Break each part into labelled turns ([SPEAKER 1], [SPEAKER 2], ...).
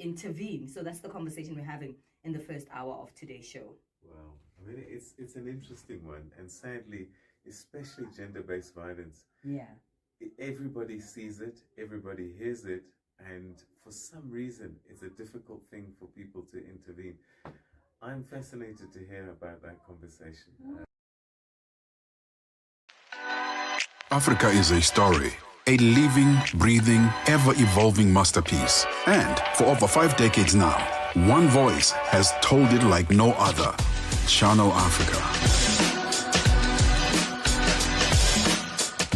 [SPEAKER 1] intervene? So that's the conversation we're having in the first hour of today's show.
[SPEAKER 2] Wow. I mean, it's an interesting one. And sadly, especially gender-based violence.
[SPEAKER 1] Yeah.
[SPEAKER 2] Everybody sees it, everybody hears it, and for some reason, it's a difficult thing for people to intervene. I'm fascinated to hear about that conversation.
[SPEAKER 3] Africa is a story, a living, breathing, ever-evolving masterpiece. And for over 5 decades now, one voice has told it like no other. Channel Africa.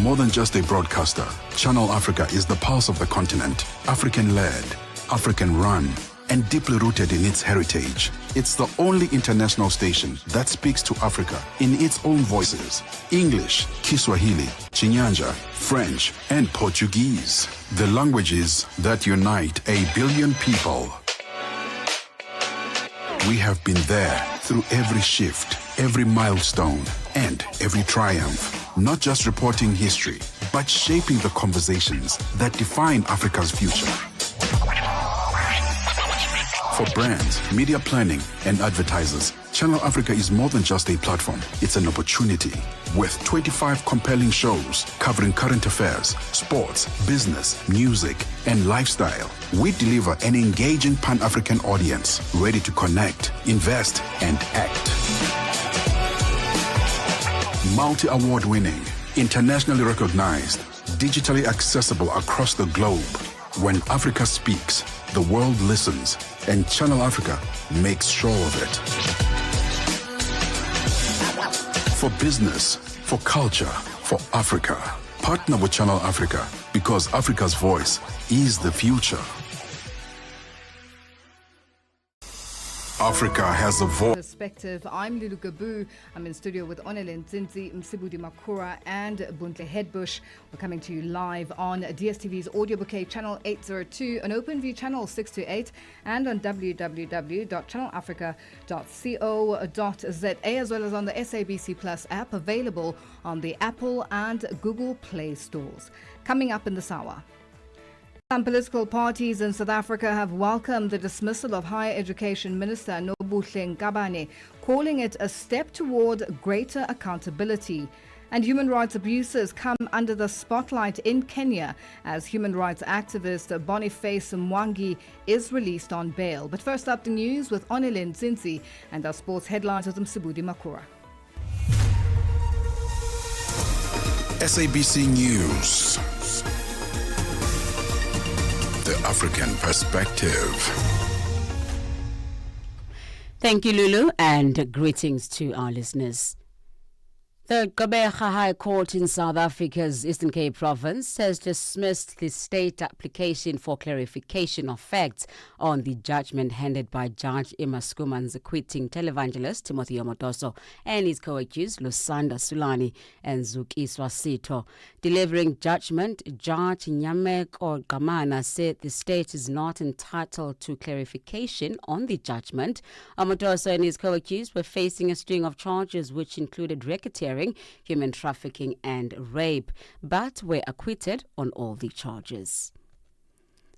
[SPEAKER 3] More than just a broadcaster, Channel Africa is the pulse of the continent, African-led, African-run, and deeply rooted in its heritage. It's the only international station that speaks to Africa in its own voices: English, Kiswahili, Chinyanja, French, and Portuguese. The languages that unite 1 billion people. We have been there through every shift, every milestone, and every triumph. Not just reporting history, but shaping the conversations that define Africa's future. For brands, media planning, and advertisers, Channel Africa is more than just a platform. It's an opportunity. With 25 compelling shows covering current affairs, sports, business, music, and lifestyle, we deliver an engaging Pan-African audience ready to connect, invest, and act. Multi-award winning, internationally recognized, digitally accessible across the globe. When Africa speaks, the world listens, and Channel Africa makes sure of it. For business, for culture, for Africa, partner with Channel Africa, because Africa's voice is the future. Africa has a voice.
[SPEAKER 4] Perspective. I'm Lulu Gaboo. I'm in studio with Onele Nzinzi, Msibudi Makura, and Buntle Headbush. We're coming to you live on DSTV's audio bouquet channel 802, on OpenView channel 628, and on www.channelafrica.co.za, as well as on the SABC Plus app, available on the Apple and Google Play stores. Coming up in this hour. Some political parties in South Africa have welcomed the dismissal of Higher Education Minister Nobuhle Ngabane, calling it a step toward greater accountability. And human rights abuses come under the spotlight in Kenya as human rights activist Boniface Mwangi is released on bail. But first up, the news with Onele Nzinzi and our sports headlines with Msibudi Makura.
[SPEAKER 3] SABC News. The African Perspective.
[SPEAKER 5] Thank you, Lulu, and greetings to our listeners. The Gqeberha High Court in South Africa's Eastern Cape Province has dismissed the state application for clarification of facts on the judgment handed by Judge Emma Skuman's acquitting televangelist Timothy Omotoso and his co-accused Lusanda Sulani and Zukiswa Sito. Delivering judgment, Judge Nyameko Gamana said the state is not entitled to clarification on the judgment. Omotoso and his co-accused were facing a string of charges which included racketeering, human trafficking and rape, but were acquitted on all the charges.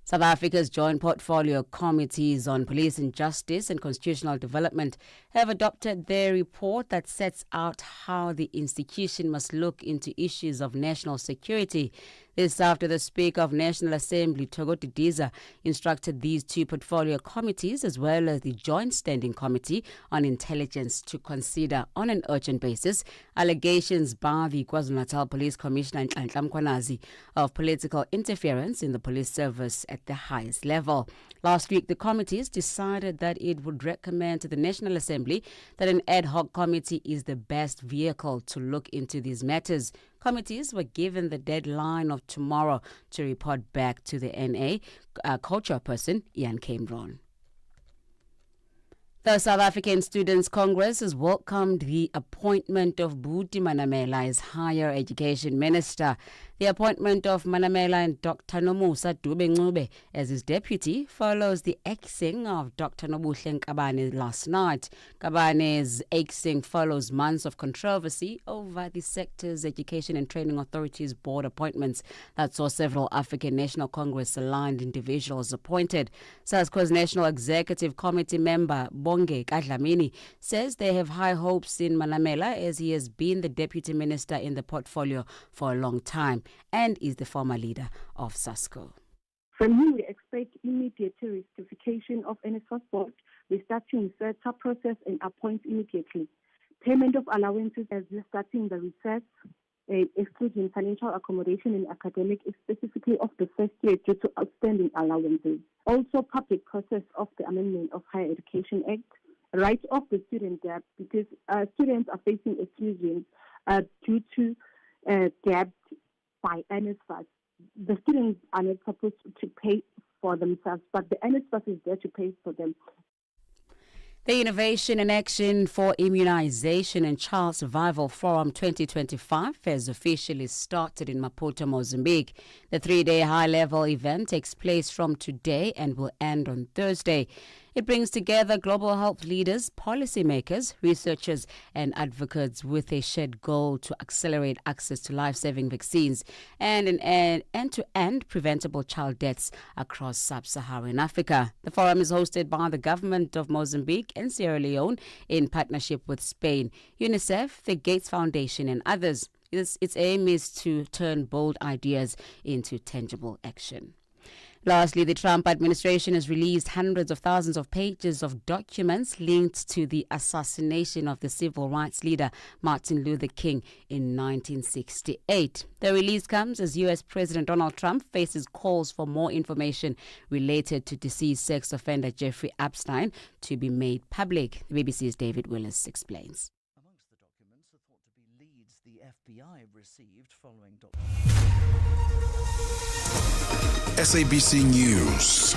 [SPEAKER 5] South Africa's Joint Portfolio Committees on Police and Justice and Constitutional Development have adopted their report that sets out how the institution must look into issues of national security. This after the Speaker of National Assembly, Togo Didiza, instructed these two portfolio committees as well as the Joint Standing Committee on Intelligence to consider on an urgent basis allegations by the KwaZulu-Natal Police Commissioner Nhlanhla Mkhwanazi of political interference in the police service at the highest level. Last week, the committees decided that it would recommend to the National Assembly that an ad hoc committee is the best vehicle to look into these matters. Committees were given the deadline of tomorrow to report back to the NA culture person Ian Cameron. The South African Students' Congress has welcomed the appointment of Buti Manamela as Higher Education Minister. The The appointment of Manamela and Dr. Nomusa Dube as his deputy follows the axing of Dr. Nobuhle Nkabane last night. Kabane's axing follows months of controversy over the sector's Education and Training Authority's board appointments that saw several African National Congress-aligned individuals appointed. SASCO's National Executive Committee member Bonge Kadlamini says they have high hopes in Manamela as he has been the deputy minister in the portfolio for a long time and is the former leader of SASCO.
[SPEAKER 6] From him, we expect immediate recertification of NSFAS board, restarting the setup process and appoint immediately. Payment of allowances as restarting the research, excluding financial accommodation and academic, specifically of the first year due to outstanding allowances. Also, public process of the amendment of Higher Education Act, right of the student debt, because students are facing exclusions due to debt by NSFAS. The students are not supposed to pay for themselves, but the NSFAS is there to pay for them.
[SPEAKER 5] The Innovation and Action for Immunization and Child Survival Forum 2025 has officially started in Maputo, Mozambique. The 3-day high-level event takes place from today and will end on Thursday. It brings together global health leaders, policymakers, researchers, and advocates with a shared goal to accelerate access to life-saving vaccines and an end-to-end preventable child deaths across sub-Saharan Africa. The forum is hosted by the government of Mozambique and Sierra Leone in partnership with Spain, UNICEF, the Gates Foundation, and others. Its aim is to turn bold ideas into tangible action. Lastly, the Trump administration has released hundreds of thousands of pages of documents linked to the assassination of the civil rights leader Martin Luther King in 1968. The release comes as U.S. President Donald Trump faces calls for more information related to deceased sex offender Jeffrey Epstein to be made public. The BBC's David Willis explains.
[SPEAKER 7] Amongst the documents are thought to be leads the FBI received following
[SPEAKER 3] SABC News.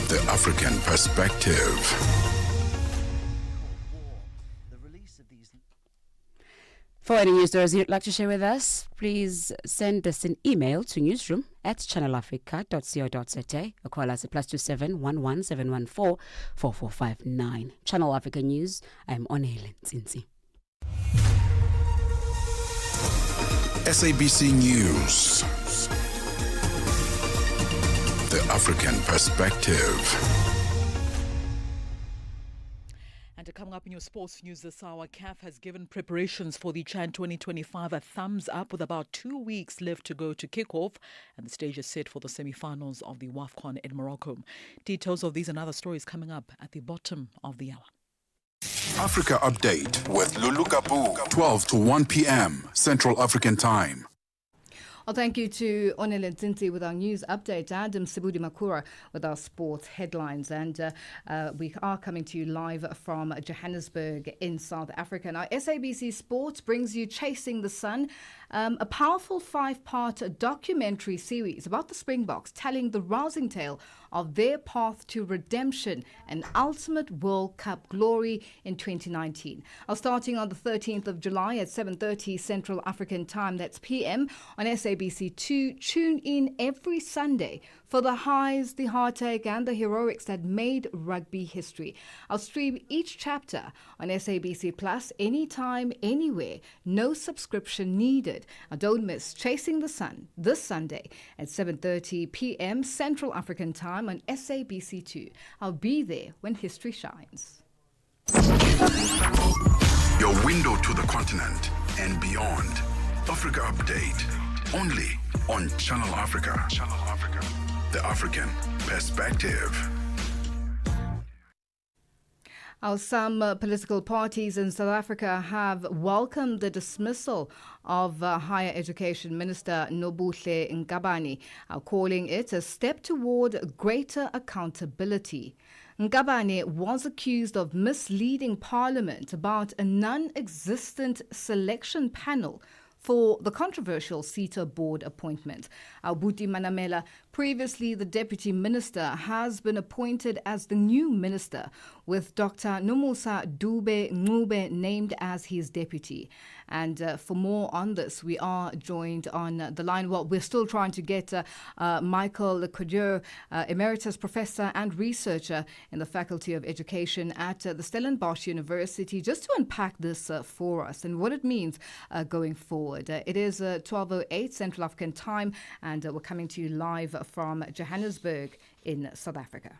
[SPEAKER 3] The African Perspective.
[SPEAKER 7] The release of these.
[SPEAKER 5] For any news stories you'd like to share with us, please send us an email to newsroom@channelafrica.co.za or call us at +27 11 714 4459. Channel Africa News, I'm Onele Nzinzi.
[SPEAKER 3] SABC News. The African Perspective.
[SPEAKER 8] And coming up in your sports news this hour, CAF has given preparations for the CHAN 2025 a thumbs up with about 2 weeks left to go to kick-off, and the stage is set for the semi-finals of the WAFCON in Morocco. Details of these and other stories coming up at the bottom of the hour.
[SPEAKER 3] Africa Update with Lulu Gaboo, 12 to 1 p.m. Central African Time.
[SPEAKER 4] Well, thank you to Onele Nzinzi with our news update, Adam Sibudi Makura with our sports headlines. And we are coming to you live from Johannesburg in South Africa. Now, SABC Sports brings you Chasing the Sun, a powerful 5-part documentary series about the Springboks, telling the rousing tale of their path to redemption and ultimate World Cup glory in 2019. Starting on the 13th of July at 7:30 Central African Time, that's PM, on SABC2. Tune in every Sunday for the highs, the heartache, and the heroics that made rugby history. I'll stream each chapter on SABC Plus anytime, anywhere. No subscription needed. Don't miss Chasing the Sun this Sunday at 7:30 p.m. Central African Time on SABC2. I'll be there when history shines.
[SPEAKER 3] Your window to the continent and beyond. Africa Update. Only on Channel Africa. Channel Africa. The African Perspective.
[SPEAKER 4] Some political parties in South Africa have welcomed the dismissal of Higher Education Minister Nobuhle Nkabane, calling it a step toward greater accountability. Nkabane was accused of misleading Parliament about a non-existent selection panel for the controversial SETA board appointment. Buti Manamela Previously, the Deputy Minister has been appointed as the new Minister, with Dr. Nomusa Dube Ngube named as his deputy. And for more on this, we are joined on the line. Well, we're still trying to get Michael Lukadier, Emeritus Professor and Researcher in the Faculty of Education at the Stellenbosch University, just to unpack this for us and what it means going forward. It is 12:08 Central African Time, and we're coming to you live from Johannesburg in South Africa.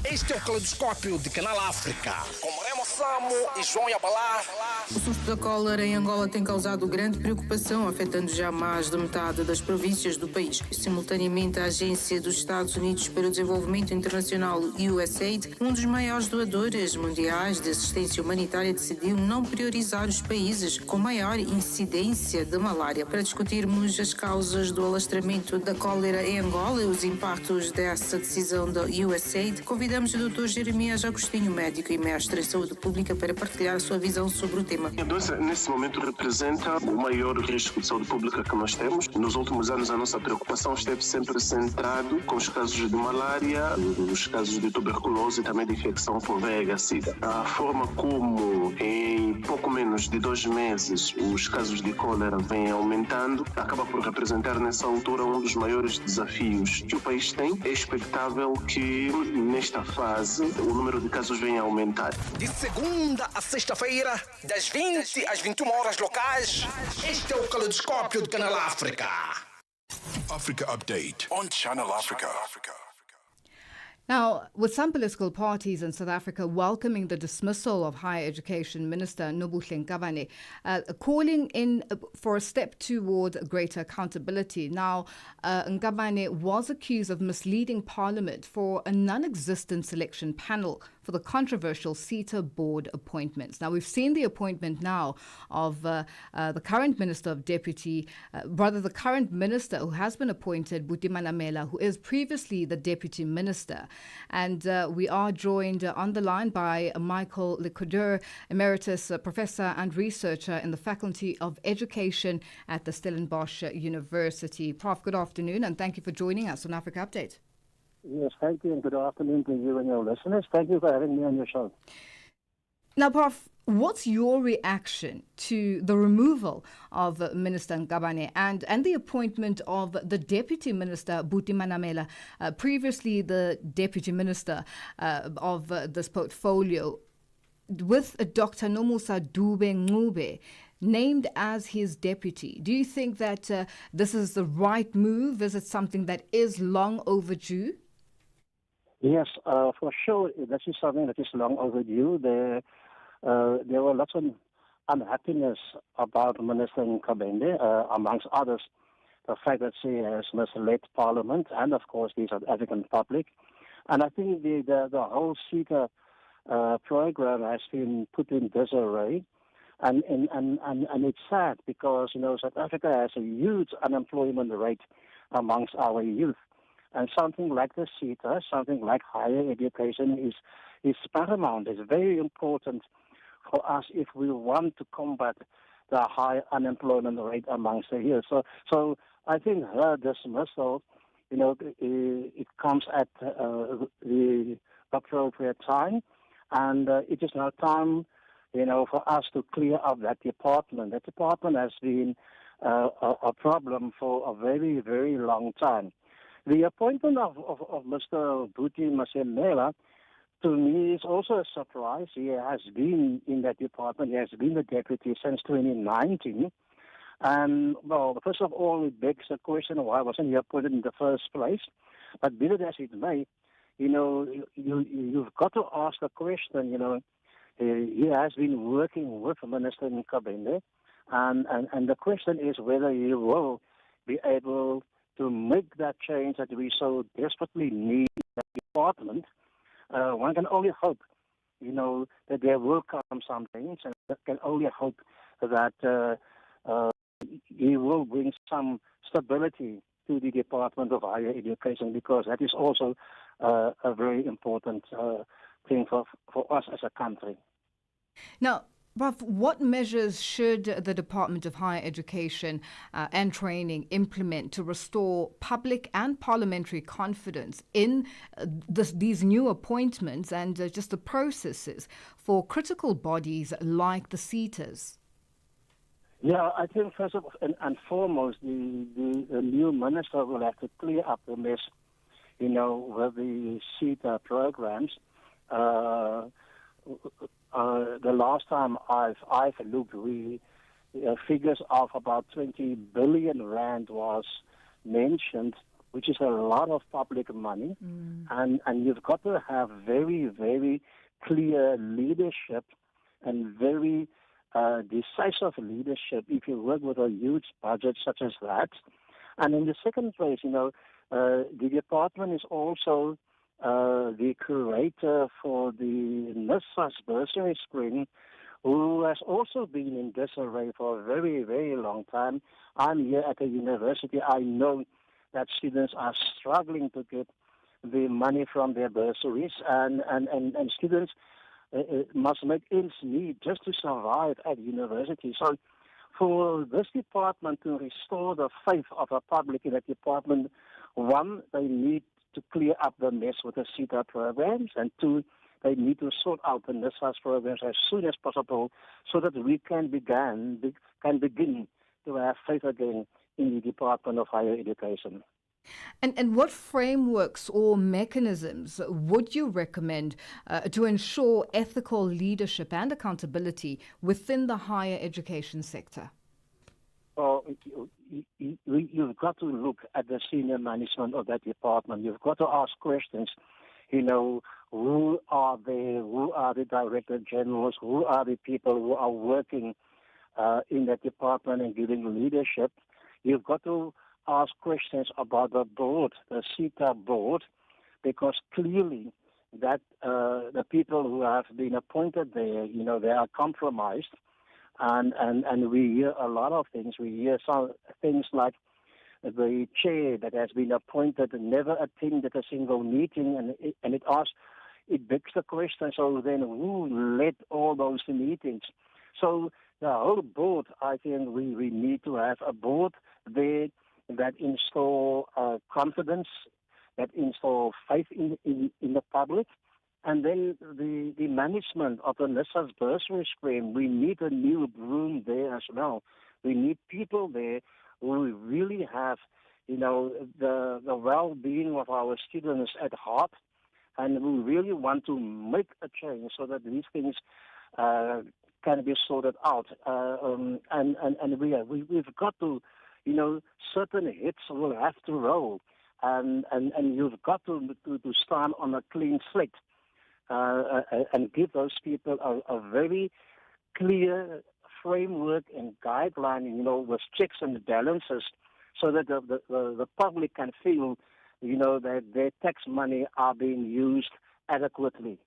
[SPEAKER 9] Este é o Caleidoscópio de Canal África, com Remo Samo e João Yabalá.
[SPEAKER 10] O surto da cólera em Angola tem causado grande preocupação, afetando já mais de metade das províncias do país. Simultaneamente, a Agência dos Estados Unidos para o Desenvolvimento Internacional, USAID, um dos maiores doadores mundiais de assistência humanitária, decidiu não priorizar os países com maior incidência de malária. Para discutirmos as causas do alastramento da cólera em Angola e os impactos dessa decisão da USAID, convidamos o Dr. Jeremias Agostinho, médico e mestre em saúde pública, para partilhar a sua visão sobre o tema.
[SPEAKER 11] A doença, nesse momento, representa o maior risco de saúde pública que nós temos. Nos últimos anos, a nossa preocupação esteve sempre centrado com os casos de malária, os casos de tuberculose e também de infecção por VIH-Sida. A forma como, em pouco menos de 2 meses, os casos de cólera vêm aumentando, acaba por representar, nessa altura, um dos maiores desafios que o país tem. É expectável que, nesta fase, o número de casos venha a aumentar.
[SPEAKER 9] De segunda a sexta-feira, das 20 às 21 horas locais, este é o Caleidoscópio de Canal África.
[SPEAKER 3] Africa Update on Channel Africa.
[SPEAKER 4] Now, with some political parties in South Africa welcoming the dismissal of Higher Education Minister Nobuhle Nkabane, calling in for a step toward greater accountability. Now, Nkabane was accused of misleading Parliament for a non-existent selection panel for the controversial CETA board appointments. Now, we've seen the appointment now of the current Minister of Deputy, the current Minister who has been appointed, Buti Manamela, who is previously the Deputy Minister. And we are joined on the line by Michael Lukadier, Emeritus Professor and Researcher in the Faculty of Education at the Stellenbosch University. Prof, good afternoon, and thank you for joining us on Africa Update.
[SPEAKER 12] Yes, thank you, and good afternoon to you and your listeners. Thank you for having me on your show.
[SPEAKER 4] Now, Prof, what's your reaction to the removal of Minister Nkabane and the appointment of the Deputy Minister, Buti Manamela, previously the Deputy Minister of this portfolio, with Dr. Nomusa Dube Ngube named as his deputy? Do you think that this is the right move? Is it something that is long overdue?
[SPEAKER 12] Yes, for sure. This is something that is long overdue. There were lots of unhappiness about Minister Nkabane, amongst others, the fact that she has misled Parliament and, of course, the South African public. And I think the whole CETA program has been put in disarray. And it's sad because, South Africa has a huge unemployment rate amongst our youth. And something like the CETA, something like higher education is paramount. It's very important for us if we want to combat the high unemployment rate amongst the youth. So I think her dismissal, it comes at the appropriate time. And it is now time, for us to clear up that department. That department has been a problem for a very, very long time. The appointment of Mr. Buti Manamela, to me, is also a surprise. He has been in that department. He has been the deputy since 2019. And, well, first of all, it begs the question, why wasn't he appointed in the first place? But be it as it may, you've got to ask the question, he has been working with Minister Nkabane, and the question is whether he will be able to make that change that we so desperately need in that department. One can only hope, that there will come some things, and one can only hope that he will bring some stability to the Department of Higher Education, because that is also a very important thing for us as a country.
[SPEAKER 4] Now, Prof, what measures should the Department of Higher Education and Training implement to restore public and parliamentary confidence in these new appointments and just the processes for critical bodies like the SETAs?
[SPEAKER 12] Yeah, I think first of all and foremost, the new minister will have to clear up the mess, with the SETA programs. The last time I've looked, figures of about 20 billion rand was mentioned, which is a lot of public money, and you've got to have very, very clear leadership and very decisive leadership if you work with a huge budget such as that. And in the second place, the department is also the curator for the NSFAS bursary screen, who has also been in disarray for a very, very long time. I'm here at the university. I know that students are struggling to get the money from their bursaries, and students must make ends meet just to survive at university. So for this department to restore the faith of the public in that department, one, they need to clear up the mess with the SETA programs, and two, they need to sort out the NSFAS programs as soon as possible so that we can begin to have faith again in the Department of Higher Education.
[SPEAKER 4] And what frameworks or mechanisms would you recommend to ensure ethical leadership and accountability within the higher education sector?
[SPEAKER 12] Well, you've got to look at the senior management of that department. You've got to ask questions. Who are there? Who are the director generals? Who are the people who are working in that department and giving leadership? You've got to ask questions about the board, the SETA board, because clearly that the people who have been appointed there, they are compromised. And we hear a lot of things. We hear some things like the chair that has been appointed never attended a single meeting, and it begs the question, so then who led all those meetings? So the whole board, I think we need to have a board there that install confidence, that install faith in the public. And then the management of the NSFAS bursary stream, we need a new room there as well. We need people there who really have, the well-being of our students at heart, and who really want to make a change so that these things can be sorted out. And we've got to, certain hits will have to roll, and you've got to stand on a clean slate. And give those people a very clear framework and guideline, with checks and balances, so that the public can feel, that their tax money are being used adequately.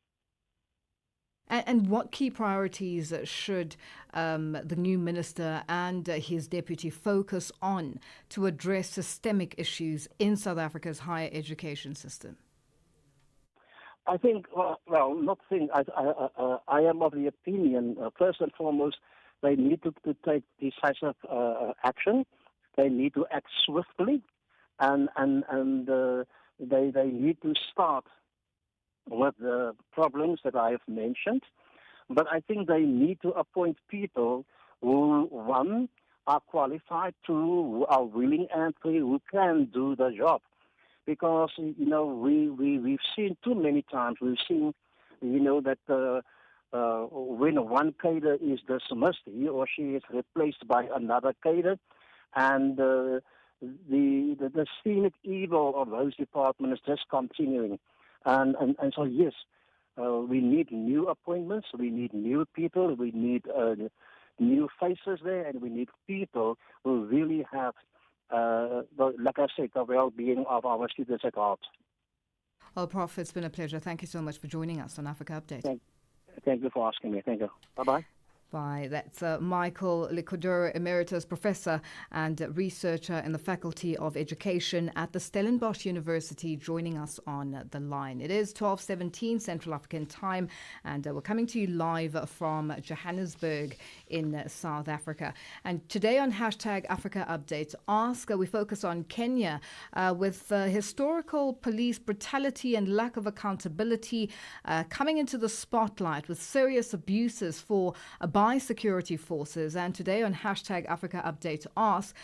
[SPEAKER 4] And what key priorities should the new minister and his deputy focus on to address systemic issues in South Africa's higher education system?
[SPEAKER 12] I think, I am of the opinion, first and foremost, they need to take decisive action. They need to act swiftly, and they need to start with the problems that I have mentioned. But I think they need to appoint people who, one, are qualified, two, who are willing, and three, who can do the job. Because, we've seen too many times, we've seen, that when one cadre is dismissed, he or she is replaced by another cadre, and the scenic evil of those departments is just continuing. And so, yes, we need new appointments, we need new people, we need new faces there, and we need people who really have like I said, the well-being of our students at heart.
[SPEAKER 4] Well, Prof, it's been a pleasure. Thank you so much for joining us on Africa Update.
[SPEAKER 12] Thank you for asking me. Thank you. Bye-bye.
[SPEAKER 4] That's Michael Licodoro, Emeritus Professor and Researcher in the Faculty of Education at the Stellenbosch University, joining us on the line. It is 12:17 Central African Time, and we're coming to you live from Johannesburg in South Africa. And today on hashtag Africa Update Ask, we focus on Kenya with historical police brutality and lack of accountability coming into the spotlight with serious abuses by security forces. And today on hashtag Africa Update Ask,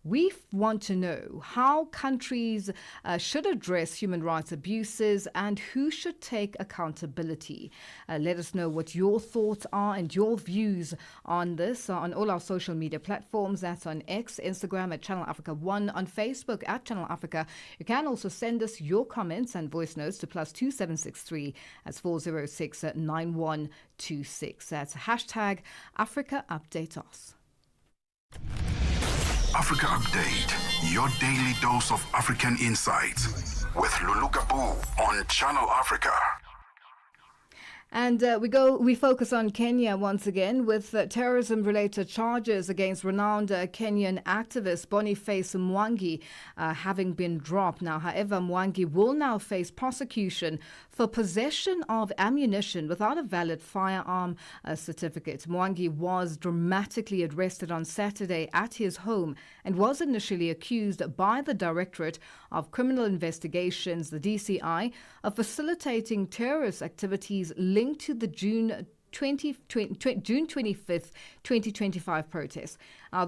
[SPEAKER 4] we want to know how countries should address human rights abuses and who should take accountability. Let us know what your thoughts are and your views on this on all our social media platforms. That's on X, Instagram at Channel Africa 1, on Facebook at Channel Africa. You can also send us your comments and voice notes to +2763 as 406 9126. That's hashtag Africa Update Us.
[SPEAKER 3] Africa Update, your daily dose of African insights with Lulu Gaboo on Channel Africa.
[SPEAKER 4] And we focus on Kenya once again with terrorism-related charges against renowned Kenyan activist Boniface Mwangi having been dropped. Now, however, Mwangi will now face prosecution for possession of ammunition without a valid firearm certificate. Mwangi was dramatically arrested on Saturday at his home and was initially accused by the Directorate of Criminal Investigations, the DCI, of facilitating terrorist activities linked to the June 25th, 2025 protests.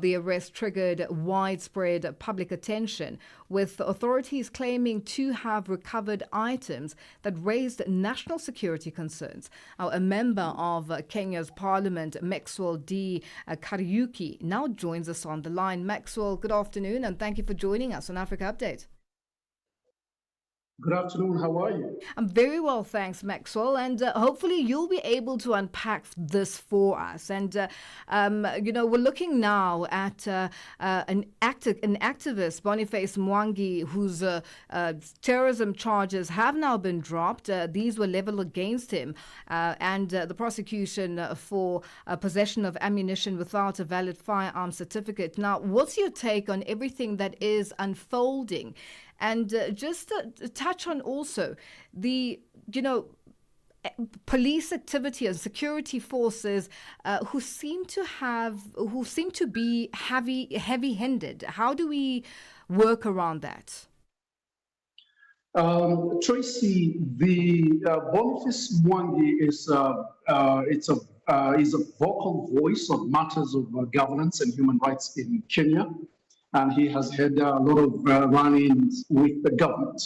[SPEAKER 4] The arrest triggered widespread public attention, with authorities claiming to have recovered items that raised national security concerns. A member of Kenya's parliament, Maxwell D. Kariuki, now joins us on the line. Maxwell, good afternoon, and thank you for joining us on Africa Update.
[SPEAKER 13] Good afternoon. How are you?
[SPEAKER 4] I'm very well, thanks, Maxwell. And hopefully you'll be able to unpack this for us. And, we're looking now at an activist, Boniface Mwangi, whose terrorism charges have now been dropped. These were leveled against him. And the prosecution for possession of ammunition without a valid firearm certificate. Now, what's your take on everything that is unfolding? And just to touch on also the, police activity and security forces who seem to be heavy-handed. How do we work around that?
[SPEAKER 13] Tracy, the Boniface Mwangi is a vocal voice of matters of governance and human rights in Kenya. And he has had a lot of run-ins with the government.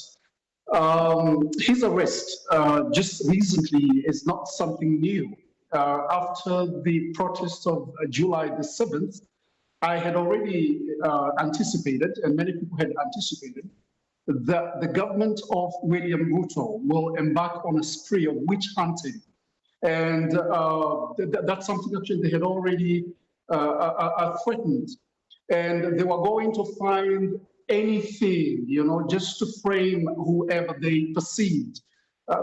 [SPEAKER 13] His arrest just recently is not something new. After the protests of July the 7th, I had already anticipated, and many people had anticipated, that the government of William Ruto will embark on a spree of witch hunting. And that's something actually they had already threatened. And they were going to find anything, just to frame whoever they perceived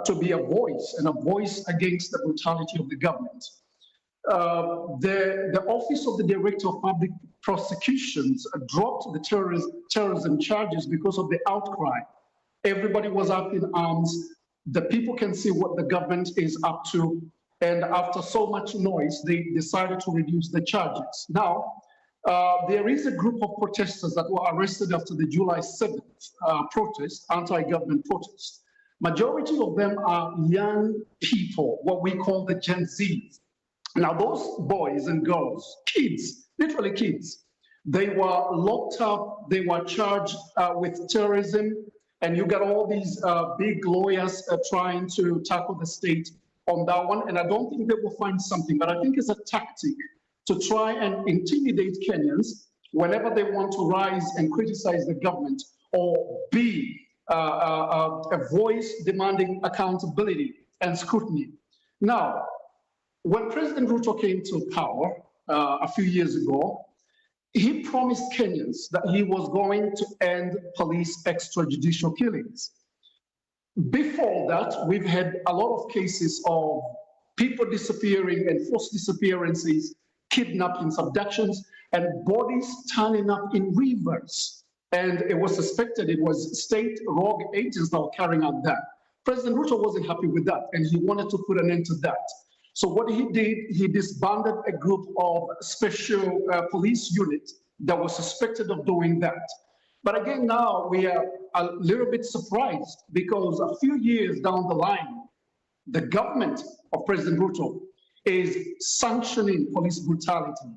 [SPEAKER 13] to be a voice against the brutality of the government. The Office of the Director of Public Prosecutions dropped the terrorism charges because of the outcry. Everybody was up in arms. The people can see what the government is up to. And after so much noise, they decided to reduce the charges. Now, there is a group of protesters that were arrested after the July 7th protest, anti-government protest. Majority of them are young people, what we call the Gen Zs. Now, those boys and girls, kids, literally kids, they were locked up, they were charged with terrorism, and you got all these big lawyers trying to tackle the state on that one, and I don't think they will find something, but I think it's a tactic to try and intimidate Kenyans whenever they want to rise and criticize the government or be a voice demanding accountability and scrutiny. Now, when President Ruto came to power a few years ago, he promised Kenyans that he was going to end police extrajudicial killings. Before that, we've had a lot of cases of people disappearing and forced disappearances, kidnappings, abductions, and bodies turning up in rivers. And it was suspected it was state rogue agents that were carrying out that. President Ruto wasn't happy with that, and he wanted to put an end to that. So what he did, he disbanded a group of special police units that was suspected of doing that. But again, now we are a little bit surprised because a few years down the line, the government of President Ruto is sanctioning police brutality,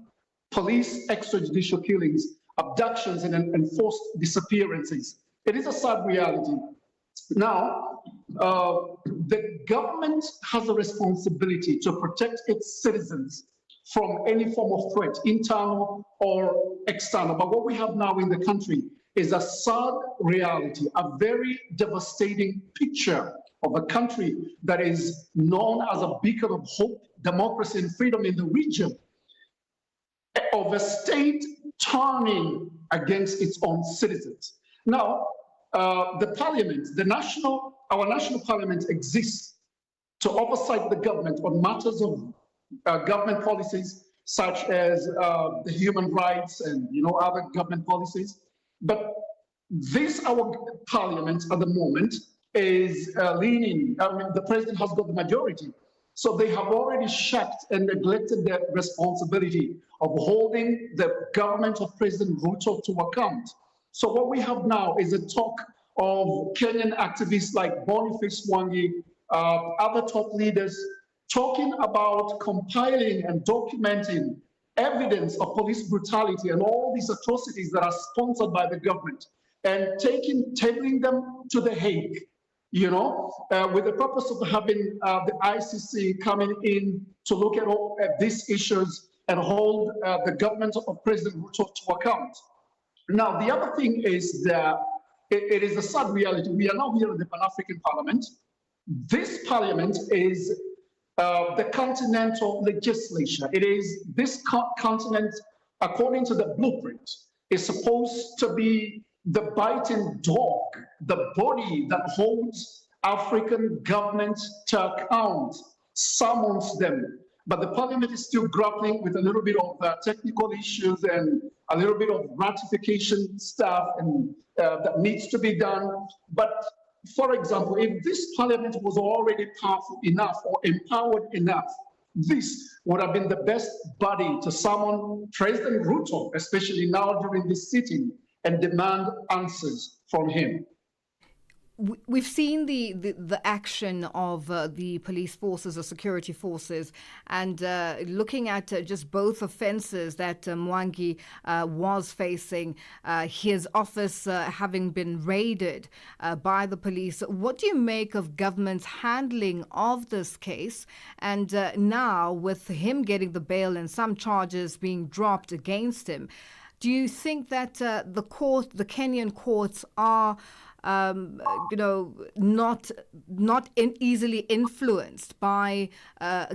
[SPEAKER 13] police extrajudicial killings, abductions, and enforced disappearances. It is a sad reality. Now, the government has a responsibility to protect its citizens from any form of threat, internal or external. But what we have now in the country is a sad reality, a very devastating picture of a country that is known as a beacon of hope, democracy, and freedom in the region, of a state turning against its own citizens. Now, the parliament, our national parliament exists to oversight the government on matters of government policies such as the human rights and other government policies. But our parliament at the moment is leaning, the president has got the majority. So they have already shirked and neglected their responsibility of holding the government of President Ruto to account. So what we have now is a talk of Kenyan activists like Boniface Mwangi, other top leaders, talking about compiling and documenting evidence of police brutality and all these atrocities that are sponsored by the government and tabling them to The Hague, with the purpose of having the ICC coming in to look at these issues and hold the government of President Ruto to account. Now, the other thing is that it is a sad reality. We are now here in the Pan-African Parliament. This parliament is the continental legislature. It is this continent, according to the blueprint, is supposed to be the biting dog, the body that holds African governments to account, summons them. But the parliament is still grappling with a little bit of technical issues and a little bit of ratification stuff and that needs to be done. But for example, if this parliament was already powerful enough or empowered enough, this would have been the best body to summon President Ruto, especially now during this sitting, and demand answers from him.
[SPEAKER 4] We've seen the action of the police forces or security forces, and looking at just both offences that Mwangi was facing, his office having been raided by the police. What do you make of government's handling of this case? And now with him getting the bail and some charges being dropped against him, do you think that the Kenyan courts are not easily influenced by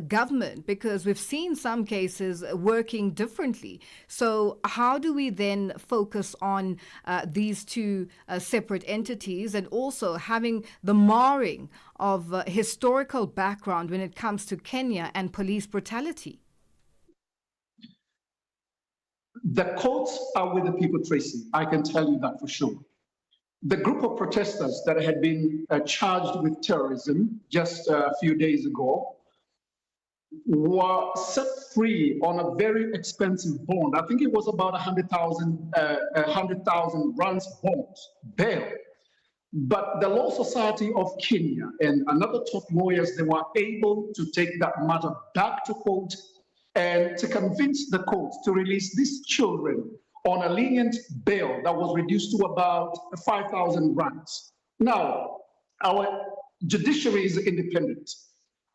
[SPEAKER 4] government, because we've seen some cases working differently? So how do we then focus on these two separate entities, and also having the marring of historical background when it comes to Kenya and police brutality?
[SPEAKER 13] The courts are with the people, Tracy. I can tell you that for sure. The group of protesters that had been charged with terrorism just a few days ago were set free on a very expensive bond. I think it was about 100,000 rands bond bail. But the Law Society of Kenya and another top lawyers, they were able to take that matter back to court and to convince the court to release these children on a lenient bail that was reduced to about 5,000 rands. Now, our judiciary is independent.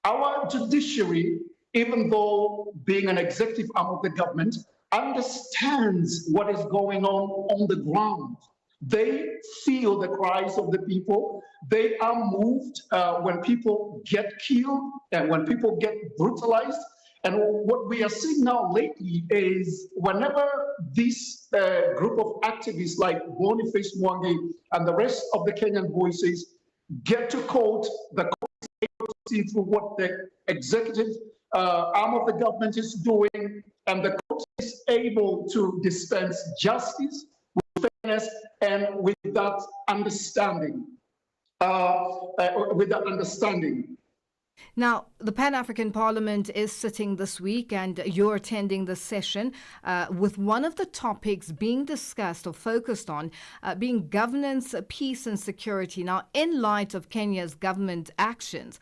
[SPEAKER 13] Our judiciary, even though being an executive arm of the government, understands what is going on the ground. They feel the cries of the people. They are moved when people get killed and when people get brutalized. And what we are seeing now lately is whenever this group of activists like Boniface Mwangi and the rest of the Kenyan voices get to court, the court is able to see through what the executive arm of the government is doing, and the court is able to dispense justice with fairness and with that understanding.
[SPEAKER 4] Now, the Pan-African Parliament is sitting this week and you're attending the session with one of the topics being discussed or focused on being governance, peace and security. Now, in light of Kenya's government actions,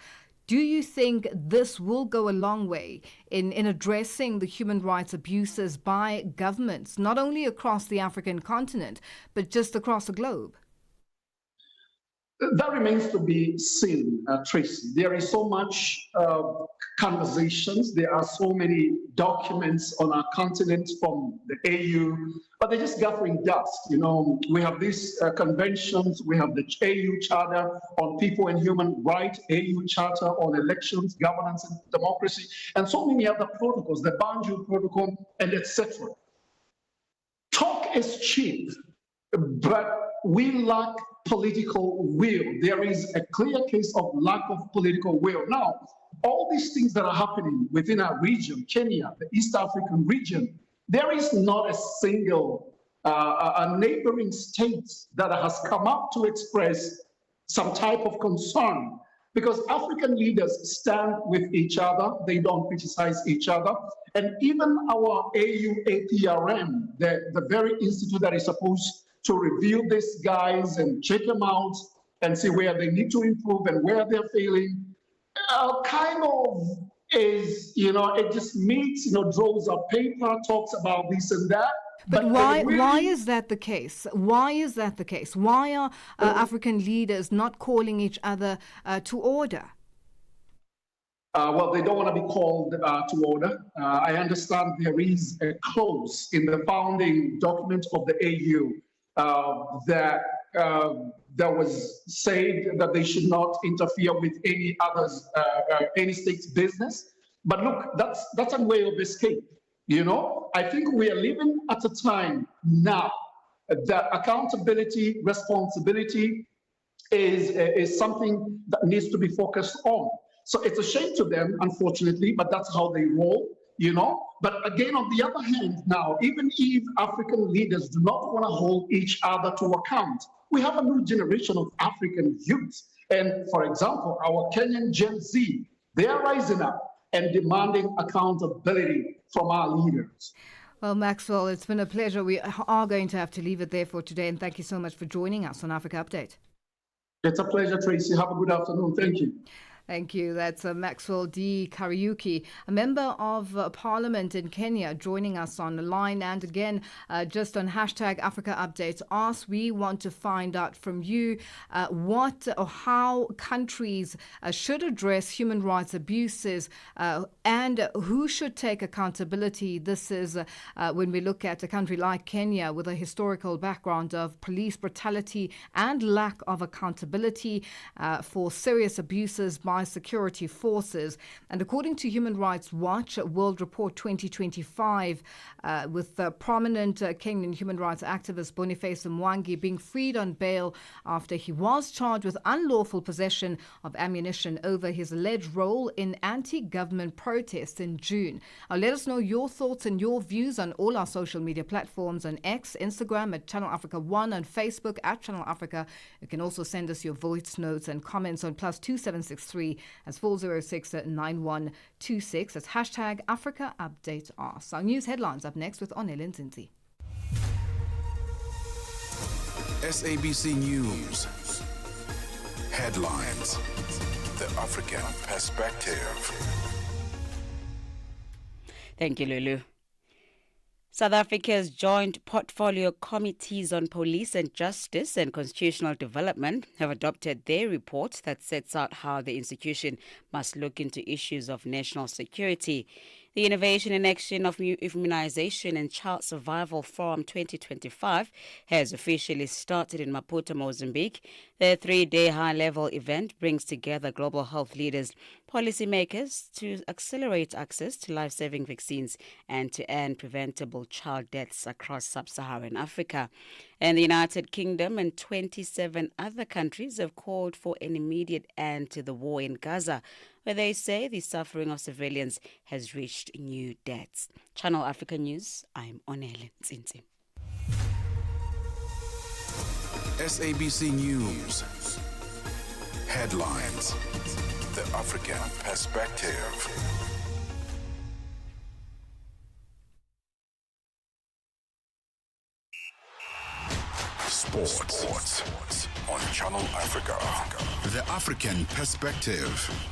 [SPEAKER 4] do you think this will go a long way in addressing the human rights abuses by governments, not only across the African continent, but just across the globe?
[SPEAKER 13] That remains to be seen, Tracy. There is so much conversations. There are so many documents on our continent from the AU, but they're just gathering dust. You know, we have these conventions. We have the AU Charter on People and Human Rights, AU Charter on Elections, Governance and Democracy, and so many other protocols, the Banjul Protocol, and etc. Talk is cheap, but we lack political will. There is a clear case of lack of political will. Now, all these things that are happening within our region, Kenya, the East African region, there is not a single a neighboring state that has come up to express some type of concern, because African leaders stand with each other. They don't criticize each other. And even our APRM, the very institute that is supposed to review these guys and check them out and see where they need to improve and where they're failing, kind of is, you know, it just meets, you know, draws up paper, talks about this and that.
[SPEAKER 4] But why is that the case? Why is that the case? Why are African leaders not calling each other to order?
[SPEAKER 13] Well, they don't want to be called to order. I understand there is a clause in the founding document of the AU that was said that they should not interfere with any others, any state's business. But look, that's a way of escape. You know, I think we are living at a time now that accountability, responsibility is something that needs to be focused on. So it's a shame to them, unfortunately, but that's how they roll. You know, but again, on the other hand, now, even if African leaders do not want to hold each other to account, we have a new generation of African youth. And for example, our Kenyan Gen Z, they are rising up and demanding accountability from our leaders.
[SPEAKER 4] Well, Maxwell, it's been a pleasure. We are going to have to leave it there for today. And thank you so much for joining us on Africa Update.
[SPEAKER 13] It's a pleasure, Tracy. Have a good afternoon. Thank you.
[SPEAKER 4] Thank you. That's Maxwell D. Kariuki, a member of Parliament in Kenya, joining us on the line. And again, just on hashtag Africa Updates, we want to find out from you what or how countries should address human rights abuses and who should take accountability. This is when we look at a country like Kenya with a historical background of police brutality and lack of accountability for serious abuses by security forces. And according to Human Rights Watch World Report 2025, with prominent Kenyan human rights activist Boniface Mwangi being freed on bail after he was charged with unlawful possession of ammunition over his alleged role in anti-government protests in June. Let us know your thoughts and your views on all our social media platforms, on X, Instagram at Channel Africa 1, on Facebook at Channel Africa. You can also send us your voice notes and comments on +2763 as 406-9126. That's hashtag Africa Update Us. Our news headlines up next with Onel Nzinzi.
[SPEAKER 3] SABC News. Headlines. The African perspective.
[SPEAKER 5] Thank you, Lulu. South Africa's joint portfolio committees on police and justice and constitutional development have adopted their report that sets out how the institution must look into issues of national security. The Innovation in Action of Immunization and Child Survival Forum 2025 has officially started in Maputo, Mozambique. The 3-day high-level event brings together global health leaders, policymakers to accelerate access to life-saving vaccines and to end preventable child deaths across sub-Saharan Africa. And the United Kingdom and 27 other countries have called for an immediate end to the war in Gaza, where they say the suffering of civilians has reached new depths. Channel Africa News, I'm Onele Ntsintsi.
[SPEAKER 3] SABC News. Headlines. The African Perspective. Sports on Channel Africa. The African Perspective.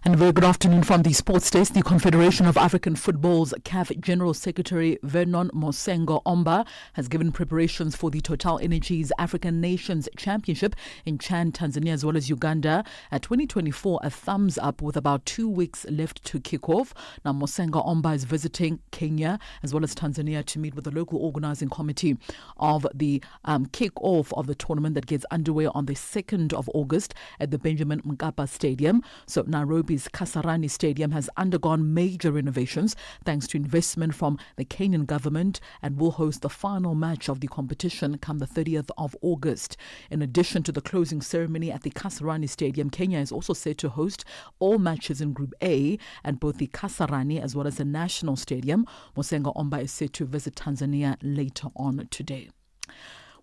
[SPEAKER 8] And a very good afternoon from the Sports Desk. The Confederation of African Football's CAF General Secretary Vernon Mosengo Omba has given preparations for the Total Energies African Nations Championship in Chan, Tanzania, as well as Uganda at 2024 a thumbs up with about 2 weeks left to kick off. Now, Mosengo Omba is visiting Kenya as well as Tanzania to meet with the local organizing committee of the kick-off of the tournament that gets underway on the 2nd of August at the Benjamin Mkapa Stadium. So Nairobi's Kasarani Stadium has undergone major renovations thanks to investment from the Kenyan government and will host the final match of the competition come the 30th of August. In addition to the closing ceremony at the Kasarani Stadium, Kenya is also set to host all matches in Group A at both the Kasarani as well as the National Stadium. Mosengo Omba is set to visit Tanzania later on today.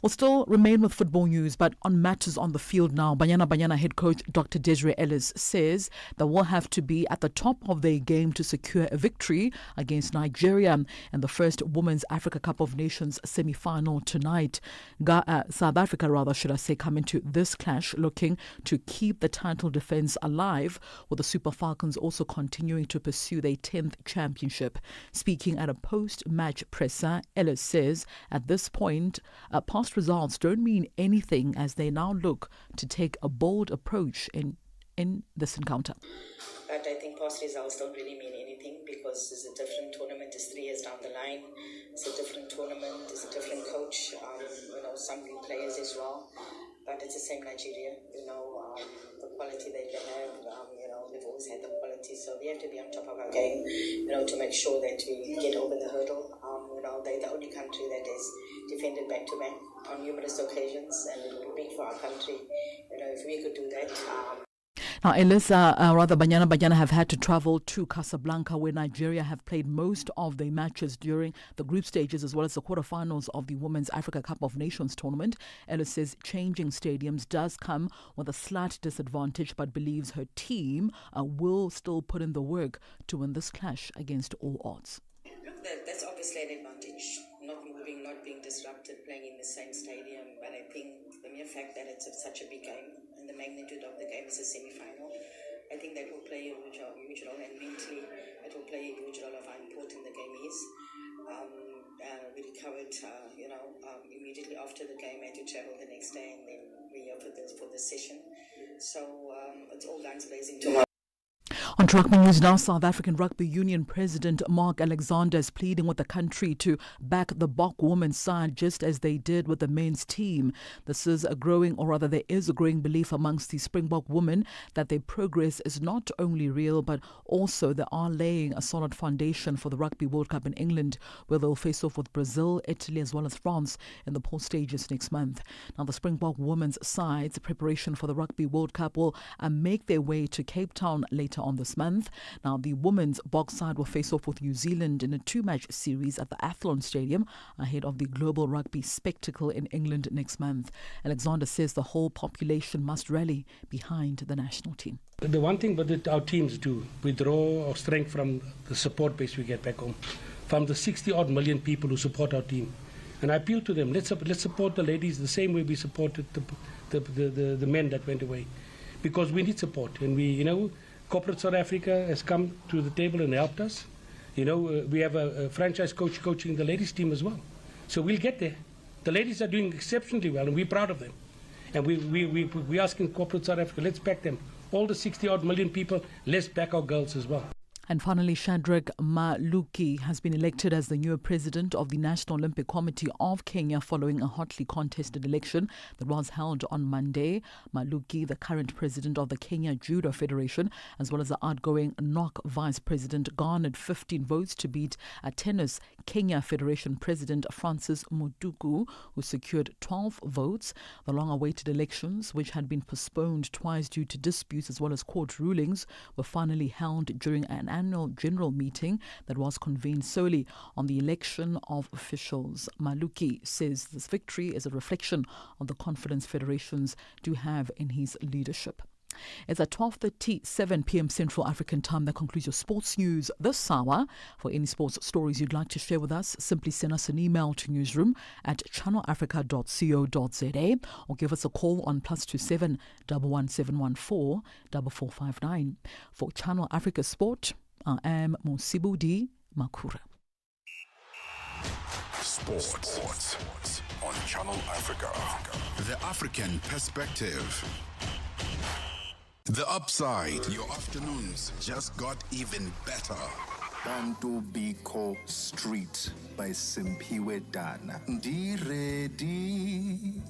[SPEAKER 8] We'll still remain with football news, but on matters on the field now. Banyana head coach Dr. Desiree Ellis says they will have to be at the top of their game to secure a victory against Nigeria in the first Women's Africa Cup of Nations semi-final tonight. South Africa, come into this clash looking to keep the title defence alive, with the Super Falcons also continuing to pursue their 10th championship. Speaking at a post-match presser, Ellis says at this point, past results don't mean anything as they now look to take a bold approach in this encounter.
[SPEAKER 14] But I think past results don't really mean anything because it's a different tournament. It's 3 years down the line. It's a different tournament. It's a different coach. Some new players as well. But it's the same Nigeria. The quality that they have. They've always had the quality. So we have to be on top of our game. To make sure that we get over the hurdle. They're the only country that has defended back to back on numerous occasions, and it would be big for our country. If we could do that.
[SPEAKER 8] Now, Banyana have had to travel to Casablanca, where Nigeria have played most of their matches during the group stages as well as the quarterfinals of the Women's Africa Cup of Nations tournament. Ellis says changing stadiums does come with a slight disadvantage, but believes her team will still put in the work to win this clash against all odds.
[SPEAKER 14] Look, that's obviously an advantage. Not moving, not being disrupted, playing in the same stadium. But I think the mere fact that it's such a big game and the magnitude of the game is a semi-final, I think that will play a huge role, and mentally it will play a huge role of how important the game is. We recovered, immediately after the game. I had to travel the next day, and then we are for the session. So it's all guns blazing tomorrow.
[SPEAKER 8] On Rugby News now, South African Rugby Union President Mark Alexander is pleading with the country to back the Bok women's side just as they did with the men's team. There is a growing belief amongst the Springbok women that their progress is not only real but also they are laying a solid foundation for the Rugby World Cup in England, where they'll face off with Brazil, Italy as well as France in the pool stages next month. Now, the Springbok women's side's preparation for the Rugby World Cup will make their way to Cape Town later on this month. Now, the women's box side will face off with New Zealand in a 2-match series at the Athlone Stadium ahead of the global rugby spectacle in England next month. Alexander says the whole population must rally behind the national team.
[SPEAKER 15] The one thing that our teams do, we draw our strength from the support base we get back home, from the 60-odd million people who support our team. And I appeal to them, let's support the ladies the same way we supported the men that went away. Because we need support. And Corporate South Africa has come to the table and helped us. We have a franchise coach coaching the ladies team as well. So we'll get there. The ladies are doing exceptionally well, and we're proud of them. And we asking Corporate South Africa, let's back them. All the 60-odd million people, let's back our girls as well.
[SPEAKER 8] And finally, Shadrack Maluki has been elected as the new president of the National Olympic Committee of Kenya following a hotly contested election that was held on Monday. Maluki, the current president of the Kenya Judo Federation, as well as the outgoing NOC vice president, garnered 15 votes to beat a tennis Kenya Federation president Francis Mutuku, who secured 12 votes. The long-awaited elections, which had been postponed twice due to disputes as well as court rulings, were finally held during an annual general meeting that was convened solely on the election of officials. Maluki says this victory is a reflection of the confidence federations do have in his leadership. It's at 12:37 p.m. Central African Time. That concludes your sports news this hour. For any sports stories you'd like to share with us, simply send us an email to newsroom@channelafrica.co.za or give us a call on +27 11714 4459. For Channel Africa Sport, I am Mosibudi Makura.
[SPEAKER 3] Sports on Channel Africa. The African perspective. The Upside. Your afternoons just got even better.
[SPEAKER 16] Bantu Biko Street by Simpiwe Dana. Ndi ready.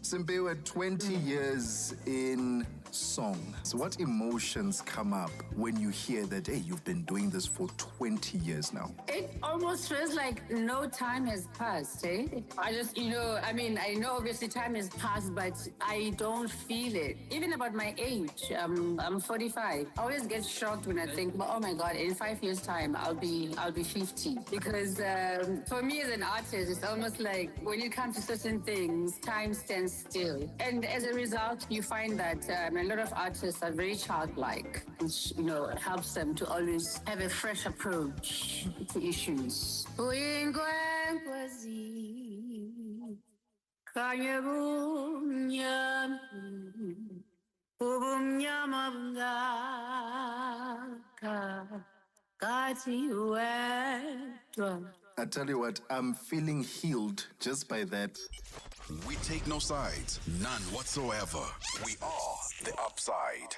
[SPEAKER 16] Simpiwe, 20 years in song. So what emotions come up when you hear that, hey, you've been doing this for 20 years now?
[SPEAKER 17] It almost feels like no time has passed, eh? I just, I know obviously time has passed, but I don't feel it. Even about my age, I'm 45. I always get shocked when I think, oh my God, in 5 years' time, I'll be 50. Because for me as an artist, it's almost like when it comes to certain things, time stands still. And as a result, you find that a lot of artists are very childlike, which, it helps them to always have a fresh approach to issues.
[SPEAKER 16] I tell you what, I'm feeling healed just by that.
[SPEAKER 3] We take no sides, none whatsoever. We are the Upside.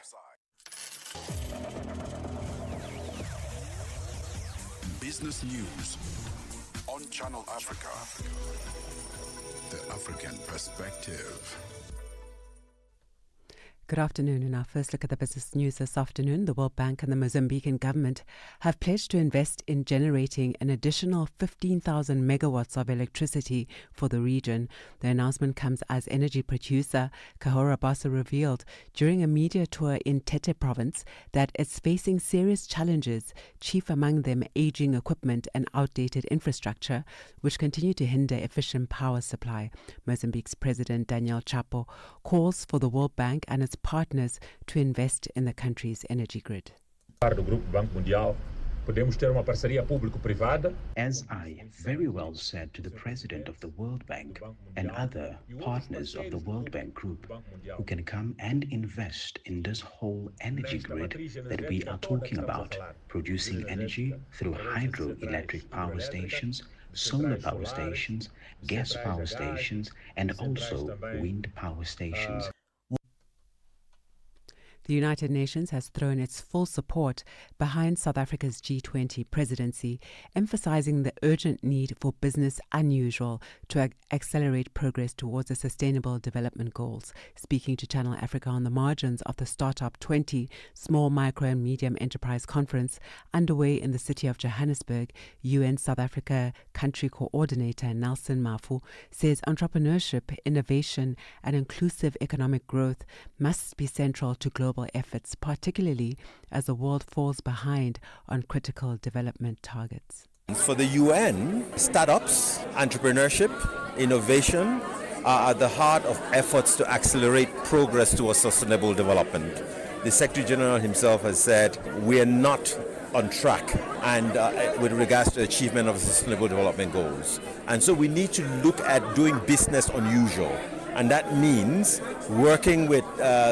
[SPEAKER 3] Business news on Channel Africa. The African perspective.
[SPEAKER 18] Good afternoon. In our first look at the business news this afternoon, the World Bank and the Mozambican government have pledged to invest in generating an additional 15,000 megawatts of electricity for the region. The announcement comes as energy producer Kahora Bassa revealed during a media tour in Tete province that it's facing serious challenges, chief among them aging equipment and outdated infrastructure, which continue to hinder efficient power supply. Mozambique's President Daniel Chapo calls for the World Bank and its partners to invest in the country's energy grid.
[SPEAKER 19] As I very well said to the President of the World Bank and other partners of the World Bank Group who can come and invest in this whole energy grid that we are talking about, producing energy through hydroelectric power stations, solar power stations, gas power stations, and also wind power stations.
[SPEAKER 18] The United Nations has thrown its full support behind South Africa's G20 presidency, emphasizing the urgent need for business unusual to accelerate progress towards the Sustainable Development Goals. Speaking to Channel Africa on the margins of the Startup 20 Small, Micro and Medium Enterprise Conference underway in the city of Johannesburg, UN South Africa Country Coordinator Nelson Mafu says entrepreneurship, innovation and inclusive economic growth must be central to global efforts, particularly as the world falls behind on critical development targets.
[SPEAKER 20] For the UN, startups, entrepreneurship, innovation are at the heart of efforts to accelerate progress towards sustainable development. The Secretary General himself has said we are not on track and with regards to the achievement of the Sustainable Development Goals. And so we need to look at doing business unusual. And that means working with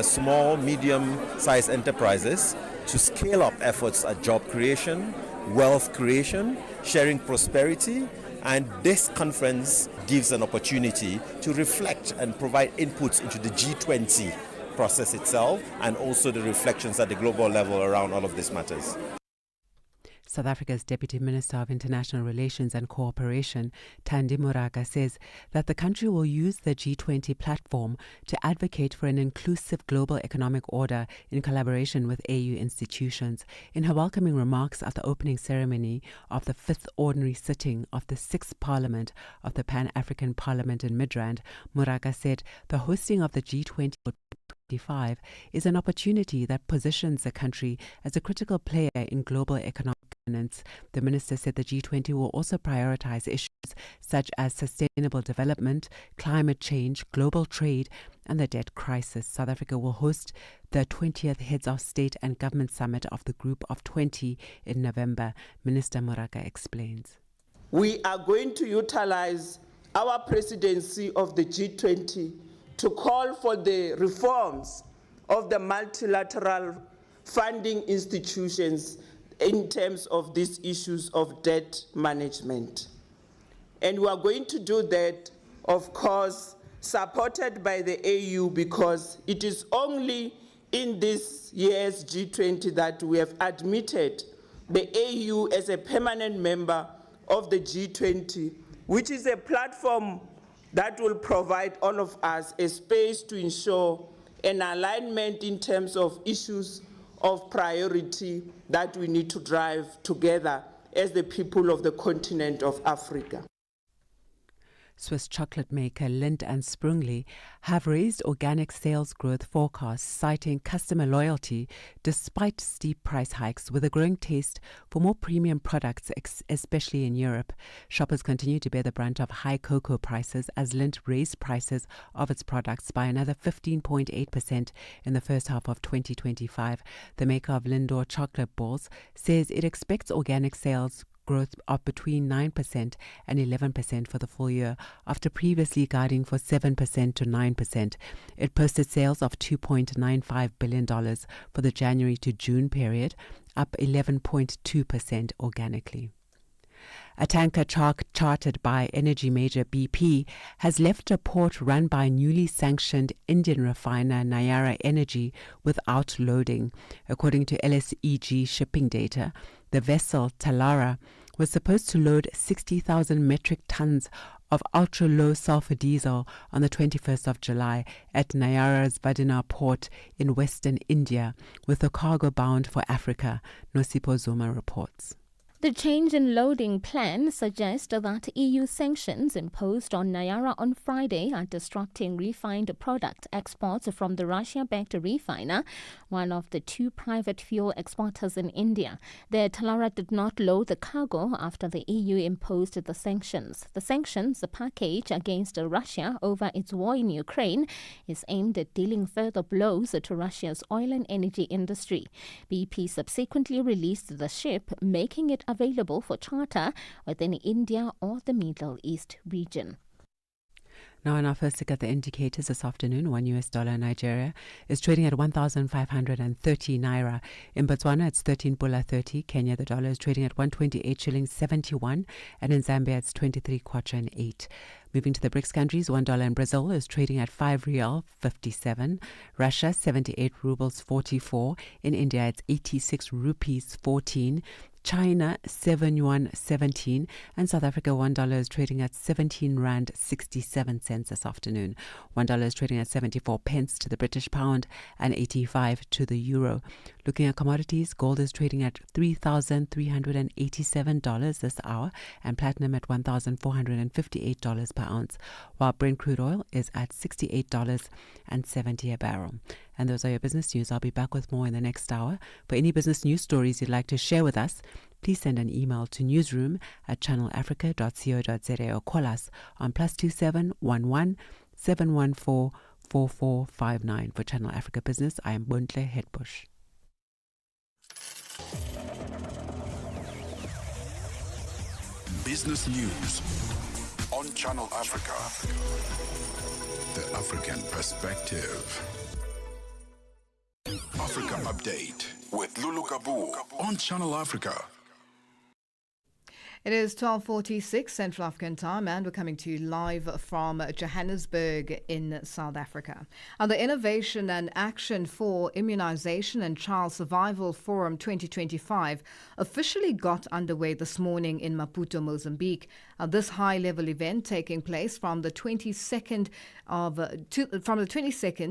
[SPEAKER 20] small, medium-sized enterprises to scale up efforts at job creation, wealth creation, sharing prosperity. And this conference gives an opportunity to reflect and provide inputs into the G20 process itself and also the reflections at the global level around all of these matters.
[SPEAKER 18] South Africa's Deputy Minister of International Relations and Cooperation, Thandi Moraga, says that the country will use the G20 platform to advocate for an inclusive global economic order in collaboration with AU institutions. In her welcoming remarks at the opening ceremony of the 5th ordinary sitting of the 6th Parliament of the Pan-African Parliament in Midrand, Moraga said the hosting of the G20 is an opportunity that positions the country as a critical player in global economic governance. The minister said the G20 will also prioritize issues such as sustainable development, climate change, global trade, and the debt crisis. South Africa will host the 20th Heads of State and Government Summit of the Group of 20 in November. Minister Moraga explains.
[SPEAKER 21] We are going to utilize our presidency of the G20 to call for the reforms of the multilateral funding institutions in terms of these issues of debt management. And we are going to do that, of course, supported by the AU, because it is only in this year's G20 that we have admitted the AU as a permanent member of the G20, which is a platform that will provide all of us a space to ensure an alignment in terms of issues of priority that we need to drive together as the people of the continent of Africa.
[SPEAKER 18] Swiss chocolate maker Lindt and Sprüngli have raised organic sales growth forecasts, citing customer loyalty despite steep price hikes, with a growing taste for more premium products, especially in Europe. Shoppers continue to bear the brunt of high cocoa prices as Lindt raised prices of its products by another 15.8% in the first half of 2025. The maker of Lindor chocolate balls says it expects organic sales growth of between 9% and 11% for the full year, after previously guiding for 7% to 9%. It posted sales of $2.95 billion for the January to June period, up 11.2% organically. A tanker chartered by energy major BP has left a port run by newly sanctioned Indian refiner Nayara Energy without loading. According to LSEG shipping data, the vessel Talara was supposed to load 60,000 metric tons of ultra-low sulfur diesel on the 21st of July at Nayara's Vadina port in western India, with the cargo bound for Africa, Nosipo Zuma reports.
[SPEAKER 22] The change in loading plan suggests that EU sanctions imposed on Nayara on Friday are disrupting refined product exports from the Russia-backed refiner, one of the two private fuel exporters in India. The Talara did not load the cargo after the EU imposed the sanctions. The sanctions package against Russia over its war in Ukraine is aimed at dealing further blows to Russia's oil and energy industry. BP subsequently released the ship, making it available for charter within India or the Middle East region.
[SPEAKER 18] Now, in our first look at the indicators this afternoon, $1 in Nigeria is trading at 1,530 naira. In Botswana, it's 13 pula 30. Kenya, the dollar is trading at 128 shillings 71, and in Zambia, it's 23 kwacha and 8. Moving to the BRICS countries, $1 in Brazil is trading at 5 rial 57. Russia, 78 rubles 44. In India, it's 86 rupees 14. China, 7 yuan 17, and South Africa, $1 is trading at 17 rand 67 cents this afternoon. $1 is trading at 74 pence to the British pound and 85 to the euro. Looking at commodities, gold is trading at $3,387 this hour, and platinum at $1,458 per ounce, while Brent crude oil is at $68.70 a barrel. And those are your business news. I'll be back with more in the next hour. For any business news stories you'd like to share with us, please send an email to newsroom@channelafrica.co.za or call us on +27 11 714 4459. For Channel Africa Business, I am Bontle Hetbush.
[SPEAKER 3] Business News on Channel Africa. The African Perspective. Africa Update with Lulu Gaboo on Channel Africa.
[SPEAKER 4] It is 12:46 Central African time, and we're coming to you live from Johannesburg in South Africa. The Innovation and Action for Immunization and Child Survival Forum 2025 officially got underway this morning in Maputo, Mozambique. This high-level event taking place from the 22nd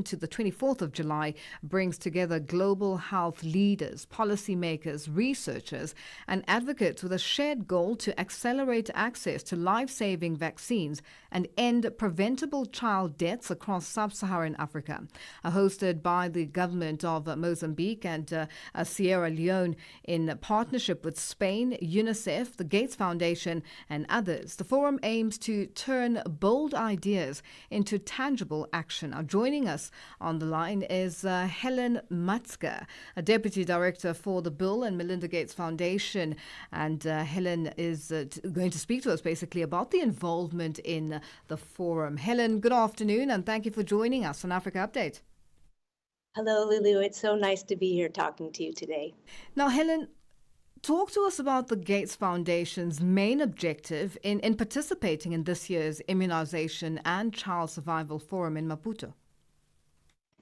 [SPEAKER 4] to the 24th of July brings together global health leaders, policymakers, researchers, and advocates with a shared goal to accelerate access to life-saving vaccines and end preventable child deaths across sub-Saharan Africa. Hosted by the government of Mozambique and Sierra Leone in partnership with Spain, UNICEF, the Gates Foundation, and others, the forum aims to turn bold ideas into tangible action. Joining us on the line is Helen Matzke, a Deputy Director for the Bill and Melinda Gates Foundation. And Helen is going to speak to us basically about the involvement in the forum. Helen, good afternoon, and thank you for joining us on Africa Update.
[SPEAKER 1] Hello, Lulu. It's so nice to be here talking to you today.
[SPEAKER 4] Now, Helen, talk to us about the Gates Foundation's main objective in participating in this year's Immunization and Child Survival Forum in Maputo.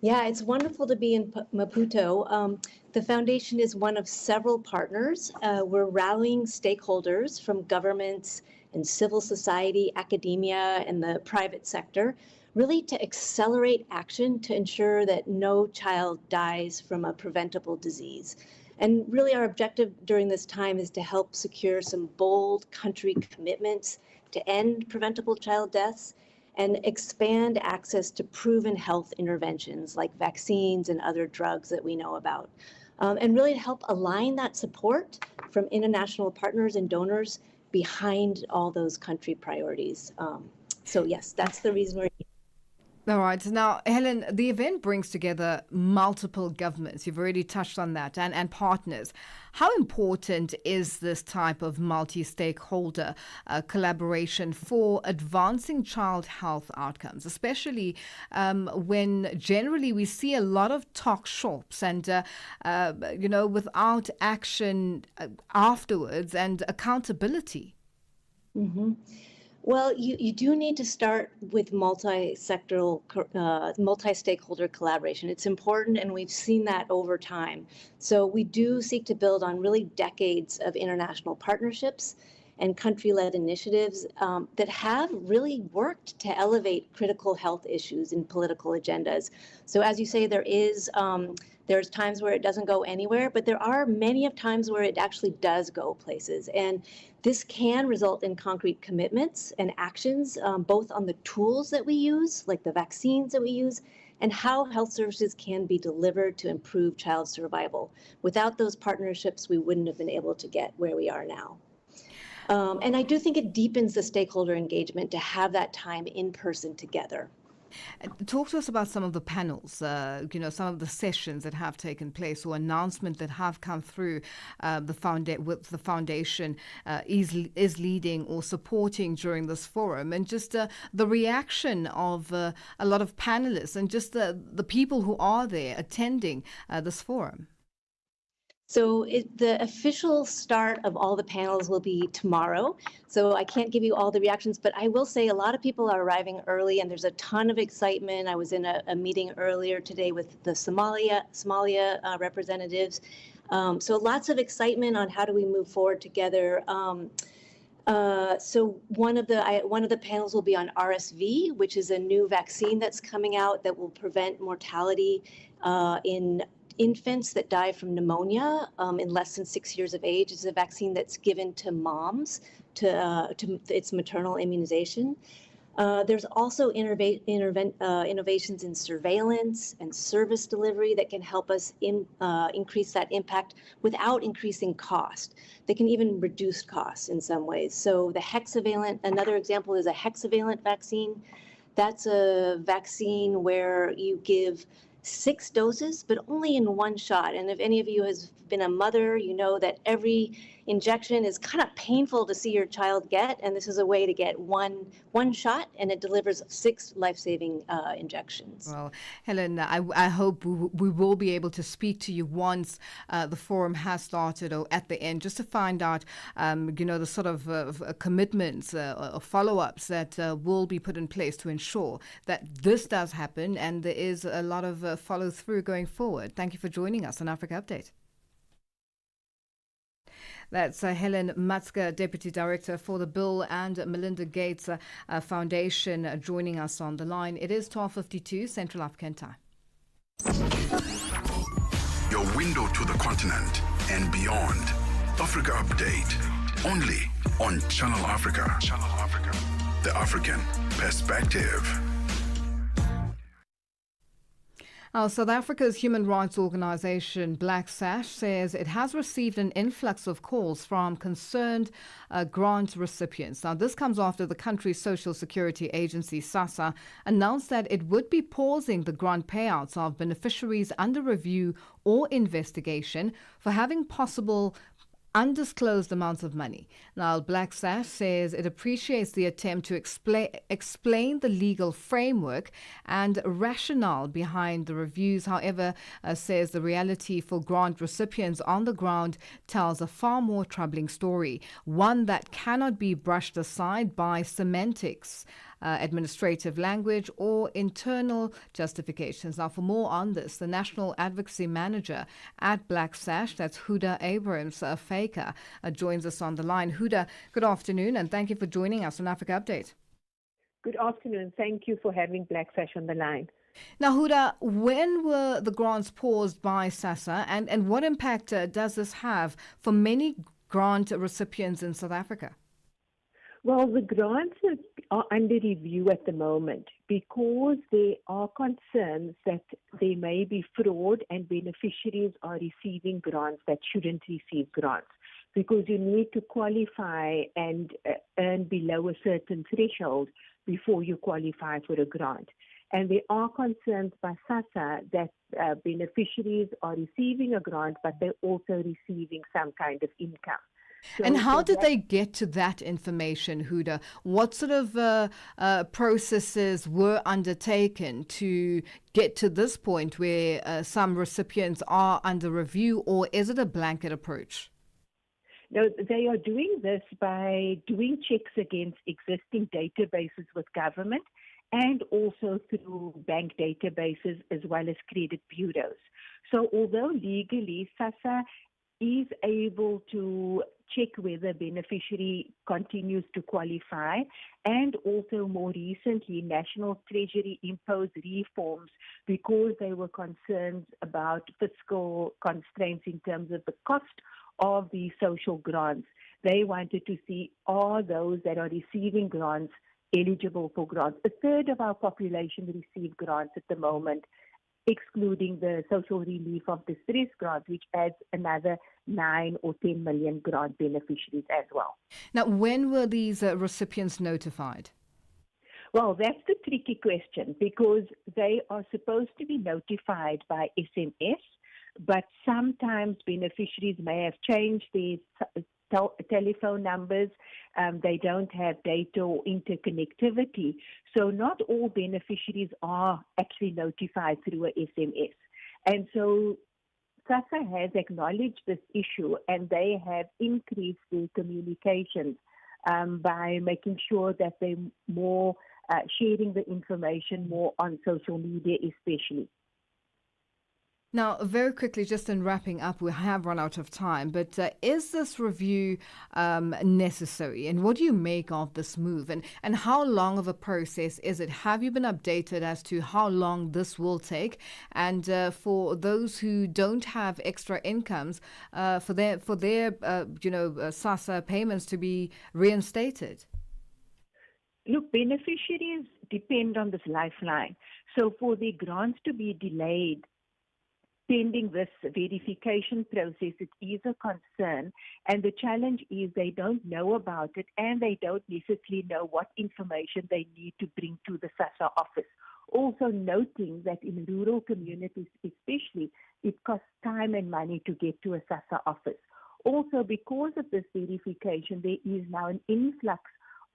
[SPEAKER 1] Yeah, it's wonderful to be in Maputo. The foundation is one of several partners. We're rallying stakeholders from governments and civil society, academia, and the private sector, really to accelerate action to ensure that no child dies from a preventable disease. And really our objective during this time is to help secure some bold country commitments to end preventable child deaths and expand access to proven health interventions like vaccines and other drugs that we know about. And really to help align that support from international partners and donors behind all those country priorities. So yes, that's the reason we're here.
[SPEAKER 4] All right. Now, Helen, the event brings together multiple governments. You've already touched on that, and partners. How important is this type of multi-stakeholder collaboration for advancing child health outcomes, especially when generally we see a lot of talk shops and, without action afterwards and accountability?
[SPEAKER 1] Mm-hmm. Well, you do need to start with multi-sectoral, multi-stakeholder collaboration. It's important, and we've seen that over time. So we do seek to build on really decades of international partnerships and country-led initiatives that have really worked to elevate critical health issues in political agendas. So as you say, there's times where it doesn't go anywhere, but there are many of times where it actually does go places. And this can result in concrete commitments and actions, both on the tools that we use, like the vaccines that we use, and how health services can be delivered to improve child survival. Without those partnerships, we wouldn't have been able to get where we are now. And I do think it deepens the stakeholder engagement to have that time in person together.
[SPEAKER 4] Talk to us about some of the panels, some of the sessions that have taken place or announcements that have come through the foundation is leading or supporting during this forum, and just the reaction of a lot of panelists and just the people who are there attending this forum.
[SPEAKER 1] So the official start of all the panels will be tomorrow. So I can't give you all the reactions, but I will say a lot of people are arriving early and there's a ton of excitement. I was in a meeting earlier today with the Somalia representatives. So lots of excitement on how do we move forward together. So one of the panels will be on RSV, which is a new vaccine that's coming out that will prevent mortality in infants that die from pneumonia in less than 6 years of age. It's a vaccine that's given to moms to its maternal immunization. There's also innovations in surveillance and service delivery that can help us increase that impact without increasing cost. They can even reduce costs in some ways. So the hexavalent, another example is a hexavalent vaccine. That's a vaccine where you give 6 doses, but only in one shot. And if any of you has been a mother, you know that every injection is kind of painful to see your child get, and this is a way to get one shot, and it delivers 6 life-saving injections.
[SPEAKER 4] Well, Helen, I hope we will be able to speak to you once the forum has started, or at the end, just to find out, the sort of commitments or follow-ups that will be put in place to ensure that this does happen and there is a lot of follow-through going forward. Thank you for joining us on Africa Update. That's Helen Matska, Deputy Director for the Bill and Melinda Gates Foundation, joining us on the line. It is 12:52 Central African Time.
[SPEAKER 3] Your window to the continent and beyond. Africa Update, only on Channel Africa. Channel Africa. The African Perspective.
[SPEAKER 4] South Africa's human rights organization Black Sash says it has received an influx of calls from concerned grant recipients. Now, this comes after the country's social security agency, SASSA, announced that it would be pausing the grant payouts of beneficiaries under review or investigation for having possible undisclosed amounts of money. Now, Black Sash says it appreciates the attempt to explain the legal framework and rationale behind the reviews. However, says the reality for grant recipients on the ground tells a far more troubling story, one that cannot be brushed aside by semantics, administrative language, or internal justifications. Now, for more on this, the National Advocacy Manager at Black Sash, that's Huda Abrams Faker, joins us on the line. Huda, good afternoon, and thank you for joining us on Africa Update.
[SPEAKER 2] Good afternoon. Thank you for having Black Sash on the line.
[SPEAKER 4] Now, Huda, when were the grants paused by SASSA, and what impact does this have for many grant recipients in South Africa?
[SPEAKER 2] Well, the grants are under review at the moment because there are concerns that there may be fraud and beneficiaries are receiving grants that shouldn't receive grants, because you need to qualify and earn below a certain threshold before you qualify for a grant. And there are concerns by SASSA that beneficiaries are receiving a grant, but they're also receiving some kind of income.
[SPEAKER 4] And how did they get to that information, Huda? What sort of processes were undertaken to get to this point where some recipients are under review, or is it a blanket approach?
[SPEAKER 2] No, they are doing this by doing checks against existing databases with government and also through bank databases as well as credit bureaus. So although legally SASSA is able to check whether beneficiary continues to qualify, and also more recently National Treasury imposed reforms because they were concerned about fiscal constraints in terms of the cost of the social grants. They wanted to see, are those that are receiving grants eligible for grants? A third of our population receive grants at the moment, excluding the social relief of distress grant, which adds another 9 or 10 million grant beneficiaries as well.
[SPEAKER 4] Now, when were these recipients notified?
[SPEAKER 2] Well, that's the tricky question, because they are supposed to be notified by SMS, but sometimes beneficiaries may have changed their telephone numbers, they don't have data or interconnectivity. So not all beneficiaries are actually notified through a SMS. And so SASSA has acknowledged this issue, and they have increased their communications by making sure that they're more sharing the information more on social media especially.
[SPEAKER 4] Now, very quickly, just in wrapping up, we have run out of time, but is this review necessary? And what do you make of this move? And how long of a process is it? Have you been updated as to how long this will take? And for those who don't have extra incomes, for their SASSA payments to be reinstated?
[SPEAKER 2] Look, beneficiaries depend on this lifeline. So for the grants to be delayed, pending this verification process, it is a concern, and the challenge is they don't know about it, and they don't necessarily know what information they need to bring to the SASSA office. Also noting that in rural communities especially, it costs time and money to get to a SASSA office. Also, because of this verification, there is now an influx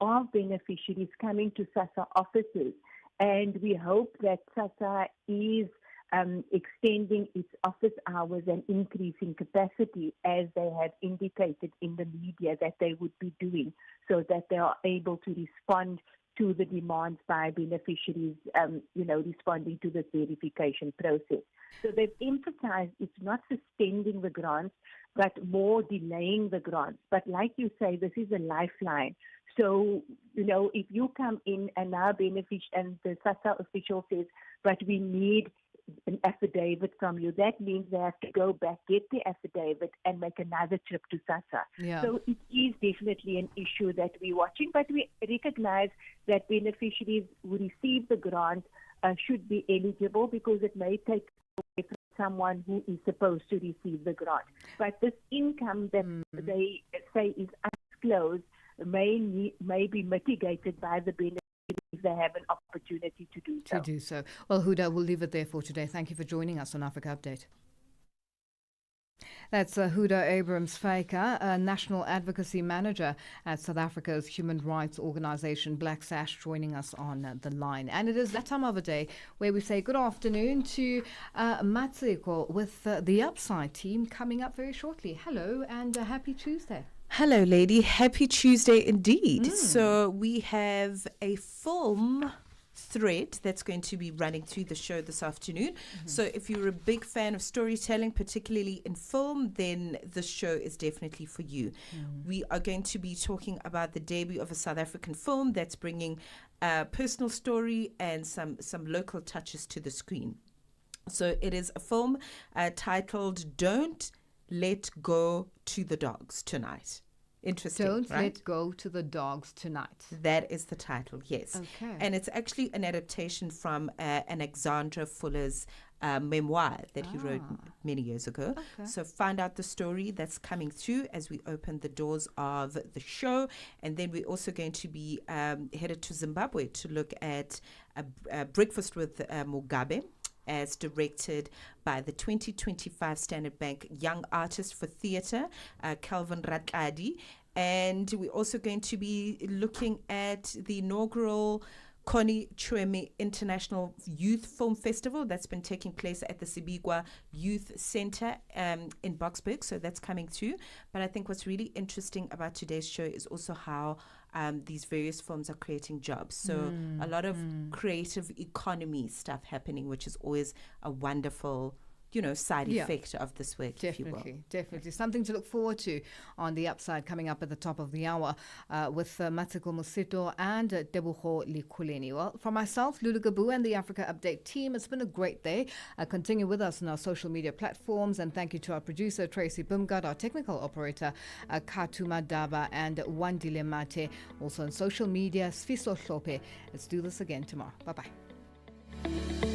[SPEAKER 2] of beneficiaries coming to SASSA offices. And we hope that SASSA is extending its office hours and increasing capacity, as they have indicated in the media that they would be doing, so that they are able to respond to the demands by beneficiaries, responding to this verification process. So they've emphasized it's not suspending the grants, but more delaying the grants. But like you say, this is a lifeline. So, if you come in and now and the SASSA official says, but we need an affidavit from you, that means they have to go back, get the affidavit, and make another trip to SASSA.
[SPEAKER 4] Yeah.
[SPEAKER 2] So it is definitely an issue that we're watching, but we recognize that beneficiaries who receive the grant should be eligible, because it may take away from someone who is supposed to receive the grant. But this income that they say is undisclosed may be mitigated by the beneficiaries if they have an opportunity to do so.
[SPEAKER 4] Well, Huda, we'll leave it there for today. Thank you for joining us on Africa Update. That's Huda Abrams-Faker, a National Advocacy Manager at South Africa's human rights organisation Black Sash, joining us on the line. And it is that time of the day where we say good afternoon to Matsiko with the Upside team coming up very shortly. Hello and happy Tuesday.
[SPEAKER 6] Hello, lady. Happy Tuesday indeed. So we have a film thread that's going to be running through the show this afternoon. So if you're a big fan of storytelling, particularly in film, then this show is definitely for you. We are going to be talking about the debut of a South African film that's bringing a personal story and some local touches to the screen. So it is a film titled Don't Let Go to the Dogs Tonight. Interesting.
[SPEAKER 4] Don't
[SPEAKER 6] right?
[SPEAKER 4] Let Go to the Dogs Tonight.
[SPEAKER 6] That is the title, yes.
[SPEAKER 4] Okay.
[SPEAKER 6] And it's actually an adaptation from Alexandra Fuller's memoir that he wrote many years ago.
[SPEAKER 4] Okay.
[SPEAKER 6] So find out the story that's coming through as we open the doors of the show. And then we're also going to be headed to Zimbabwe to look at a Breakfast with Mugabe, as directed by the 2025 Standard Bank Young Artist for Theatre, Calvin Ratladi. And we're also going to be looking at the inaugural Connie Chweme International Youth Film Festival that's been taking place at the Sibigwa Youth Center in Boksburg. So that's coming through. But I think what's really interesting about today's show is also how these various films are creating jobs. So a lot of creative economy stuff happening, which is always a wonderful, side effect of this work, if you will.
[SPEAKER 4] Definitely. Something to look forward to on the Upside coming up at the top of the hour with Matsiko Musito and Debuho Likuleni. Well, from myself, Lulu Gaboo, and the Africa Update team, it's been a great day. Continue with us on our social media platforms, and thank you to our producer, Tracy Bumgard, our technical operator, Katuma Daba, and Wandile Mate. Also on social media, Sfiso Hlope. Let's do this again tomorrow. Bye-bye.